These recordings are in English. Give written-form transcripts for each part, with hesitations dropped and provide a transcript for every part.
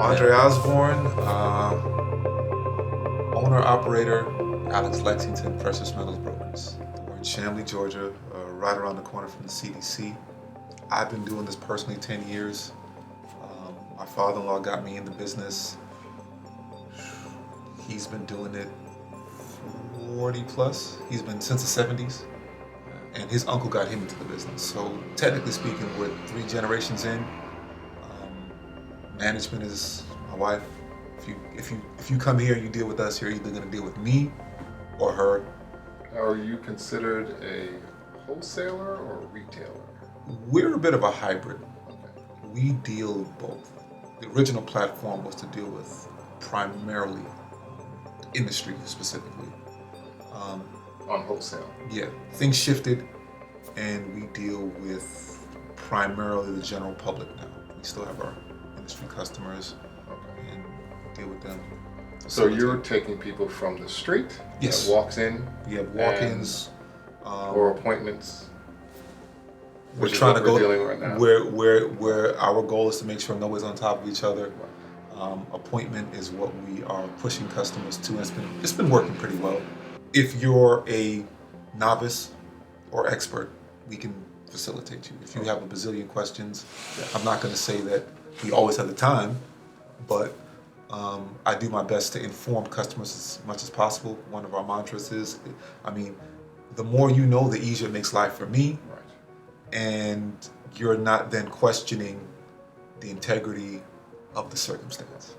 Andre Osborne, owner-operator, Alex Lexington, Precious Metals Brokers. We're in Chamblee, Georgia, right around the corner from the CDC. I've been doing this personally 10 years. My father-in-law got me in the business. He's been doing it 40 plus. He's been since the 70s. And his uncle got him into the business. So technically speaking, we're 3 generations in. Management is my wife. If you come here and you deal with us, you're either going to deal with me or her. Are you considered a wholesaler or a retailer? We're a bit of a hybrid. Okay. We deal both. The original platform was to deal with primarily industry specifically. On wholesale? Yeah, things shifted and we deal with primarily the general public now. We still have our industry customers and deal with them. So you're taking people from the street Yes. that walks in? We have walk-ins. Or appointments? We're trying to go dealing right now. where our goal is to make sure nobody's on top of each other. Appointment is what we are pushing customers to, and it's been working pretty well. If you're a novice or expert, we can facilitate you. If you have a bazillion questions, I'm not going to say that we always have the time, but I do my best to inform customers as much as possible. One of our mantras is, the more you know, the easier it makes life for me. Right. And you're not then questioning the integrity of the circumstance.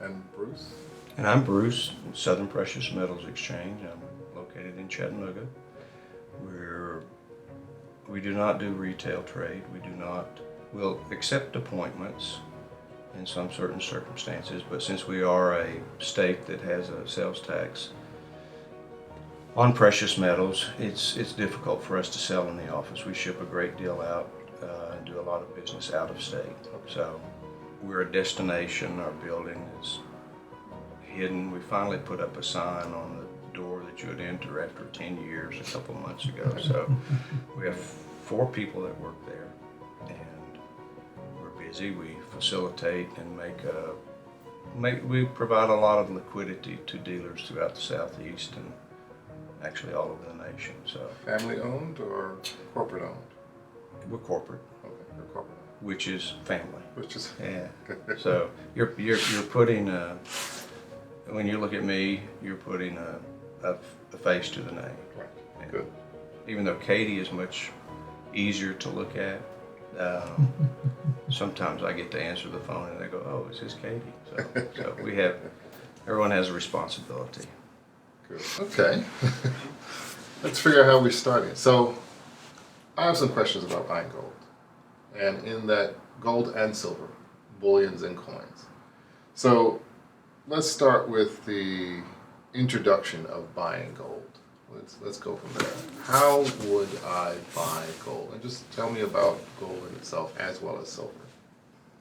And Bruce? And I'm Bruce, Southern Precious Metals Exchange. I'm located in Chattanooga. We do not do retail trade. We'll accept appointments in some certain circumstances, but since we are a state that has a sales tax on precious metals, it's difficult for us to sell in the office. We ship a great deal out and do a lot of business out of state. So we're a destination. Our building is hidden. We finally put up a sign on the door that you would enter after 10 years a couple months ago. So we have 4 people that work there, and we're busy. We facilitate and we provide a lot of liquidity to dealers throughout the Southeast and actually all over the nation. So Family owned or corporate owned? we're corporate, Okay, you're corporate owned. which is family. Which is Yeah. So you're putting when you look at me, you're putting a face to the name. right. And Good. even though Katie is much easier to look at, sometimes I get to answer the phone and they go, "Oh, is this Katie?" So everyone has a responsibility. Good. Okay. Let's figure out how we started. So I have some questions about buying gold. And in that, gold and silver, bullions and coins. So let's start with the introduction of buying gold. Let's go from there. How would I buy gold? And just tell me about gold in itself as well as silver.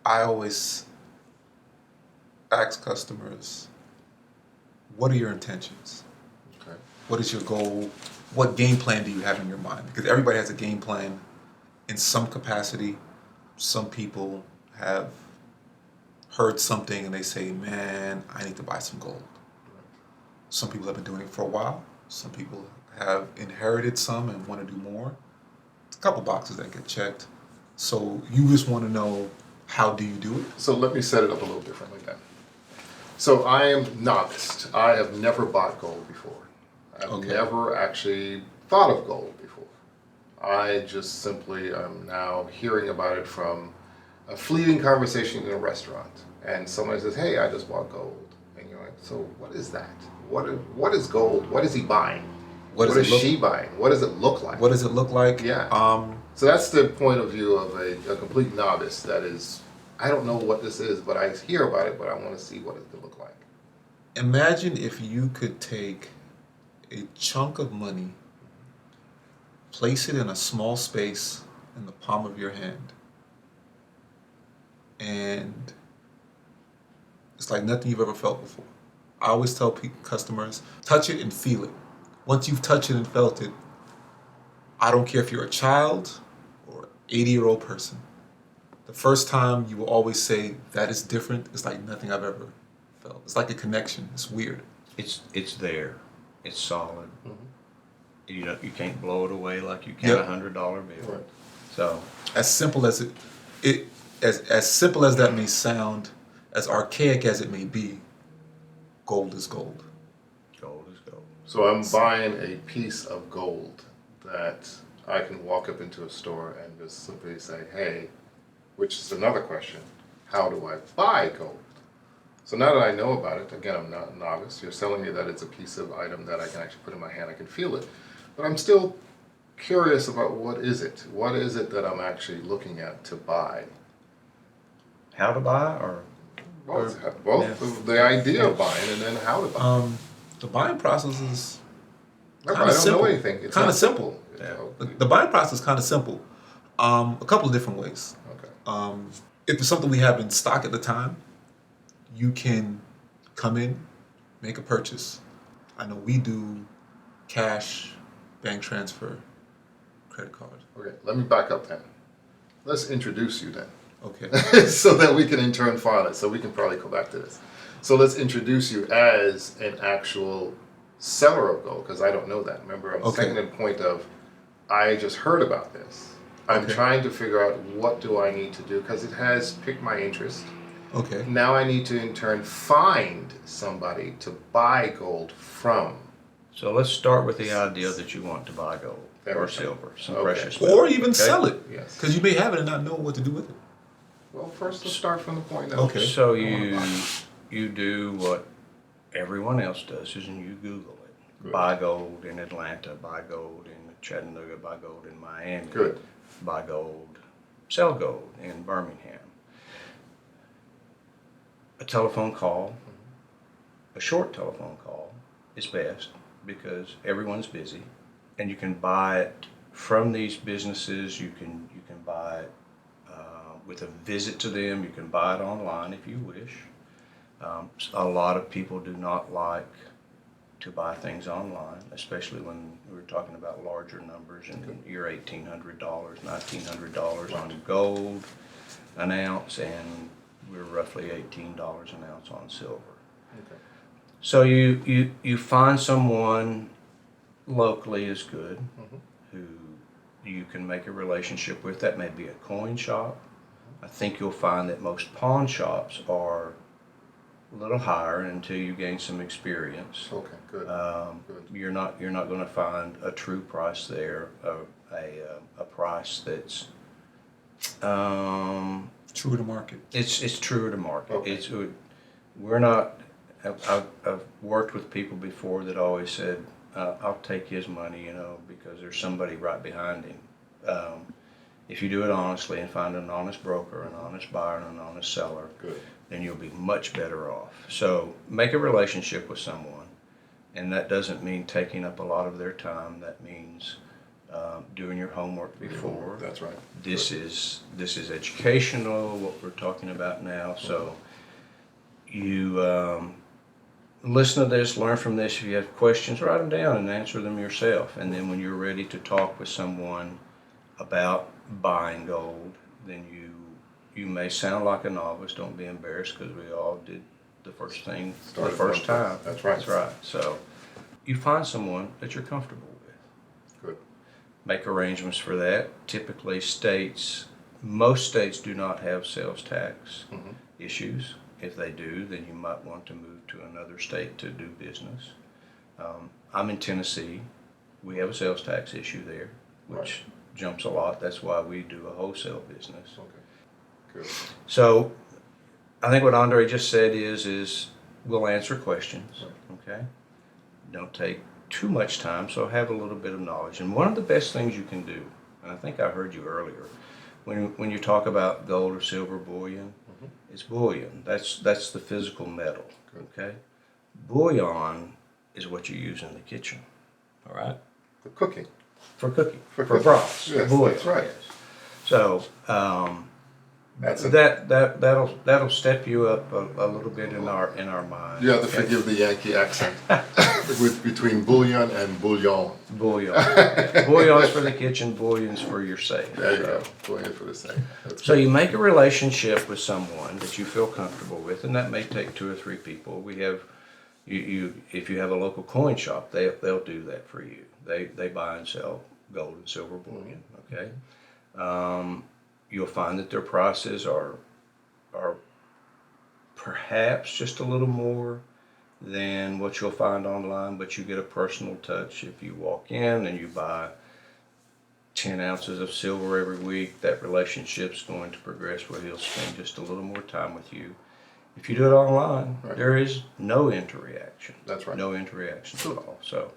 I always ask customers, what are your intentions? Okay. What is your goal? What game plan do you have in your mind? Because everybody has a game plan in some capacity. Some people have heard something and they say, man, I need to buy some gold. Some people have been doing it for a while. Some people have inherited some and want to do more. It's a couple boxes that get checked. So you just want to know, how do you do it? So let me set it up a little differently then. So I am novice. I have never bought gold before. I've never actually thought of gold before. I just simply am now hearing about it from a fleeting conversation in a restaurant. And somebody says, hey, I just bought gold. And you're like, so what is that? What is gold? What is he buying? What is she buying? What does it look like? What does it look like? Yeah. So that's the point of view of a complete novice. That is, I don't know what this is, but I hear about it, but I want to see what it could look like. Imagine if you could take a chunk of money, place it in a small space in the palm of your hand, and it's like nothing you've ever felt before. I always tell customers, touch it and feel it. Once you've touched it and felt it, I don't care if you're a child or an 80-year-old person, the first time you will always say that is different. It's like nothing I've ever felt. It's like a connection. It's weird. It's there. It's solid. Mhm. You can't blow it away like you can Yep. $100 bill. Right. So As simple as as simple as that may sound, as archaic as it may be, gold is gold. gold is gold. So I'm buying a piece of gold that I can walk up into a store and just simply say, hey, which is another question, how do I buy gold? So now that I know about it, again, I'm not a novice. You're telling me that it's a piece of item that I can actually put in my hand, I can feel it. But I'm still curious about what is it? What is it that I'm actually looking at to buy? How to buy or Both, yeah. the idea of buying and then how to buy. The buying process is Remember, kinda I don't simple. know anything. It's Kinda not simple. You Yeah. know? the buying process is kind of simple. A couple of different ways. Okay. If it's something we have in stock at the time, you can come in, make a purchase. I know we do cash, bank transfer, credit card. Okay, let me back up then. Let's introduce you then. Okay. So that we can in turn file it. So we can probably go back to this. So let's introduce you as an actual seller of gold, because I don't know that. Remember, I'm Okay. saying the point of, I just heard about this. I'm Okay. trying to figure out what do I need to do, because it has piqued my interest. Okay. Now I need to in turn find somebody to buy gold from. So let's start with the idea that you want to buy gold There or we go. silver, some Okay. precious metal. Or even okay? sell it. Yes. Because you may have it and not know what to do with it. Well, first let's start from the point of, Okay. So I wanna buy. you do what everyone else does, is you Google it. Good. Buy gold in Atlanta, buy gold in Chattanooga, buy gold in Miami. Good. Buy gold, sell gold in Birmingham. A telephone call, a short telephone call is best because everyone's busy, and you can buy it from these businesses. You can buy it with a visit to them. You can buy it online if you wish. A lot of people do not like to buy things online, especially when we're talking about larger numbers, and you're $1,800, $1,900 on gold an ounce, and we're roughly $18 an ounce on silver. Okay. So you find someone locally is good who you can make a relationship with. That may be a coin shop. I think you'll find that most pawn shops are a little higher until you gain some experience. Okay, good. Good. You're not going to find a true price there, a price that's True to market. it's true to market. Okay. We're not. I've worked with people before that always said, "I'll take his money," because there's somebody right behind him. If you do it honestly and find an honest broker, an honest buyer, and an honest seller, Good. then you'll be much better off. So make a relationship with someone, and that doesn't mean taking up a lot of their time. That means doing your homework before. That's right. This is educational, what we're talking about now. So you listen to this, learn from this. If you have questions, write them down and answer them yourself. And then when you're ready to talk with someone about buying gold, then you may sound like a novice. Don't be embarrassed, because we all did the first thing Started the first from time. first. That's right. That's right. So you find someone that you're comfortable with. Good. Make arrangements for that. Typically, most states do not have sales tax issues. If they do, then you might want to move to another state to do business. I'm in Tennessee. We have a sales tax issue there, which jumps a lot. That's why we do a wholesale business. Okay. Good. So I think what Andre just said is we'll answer questions, okay? Don't take too much time, so have a little bit of knowledge. And one of the best things you can do, and I think I heard you earlier, when you talk about gold or silver bullion, it's bullion. That's the physical metal, okay? Bullion is what you use in the kitchen, all right? For cooking. For cooking, For for cooking. broths, Yes, for bullion. that's right. So That's it. That'll step you up a little bit in our mind. You have to okay? forgive the Yankee accent between bullion and bouillon. Bullion. Bouillon's for the kitchen, bullion's for your safe. There you So- go. Bullion for the same. That's So you make a relationship with someone that you feel comfortable with, and that may take 2 or 3 people. We have if you have a local coin shop, they'll do that for you. They buy and sell gold and silver bullion. Okay, you'll find that their prices are perhaps just a little more than what you'll find online, but you get a personal touch if you walk in and you buy 10 ounces of silver every week. That relationship's going to progress where he'll spend just a little more time with you. If you do it online, Right. there is no interaction. That's right. No interaction at all. So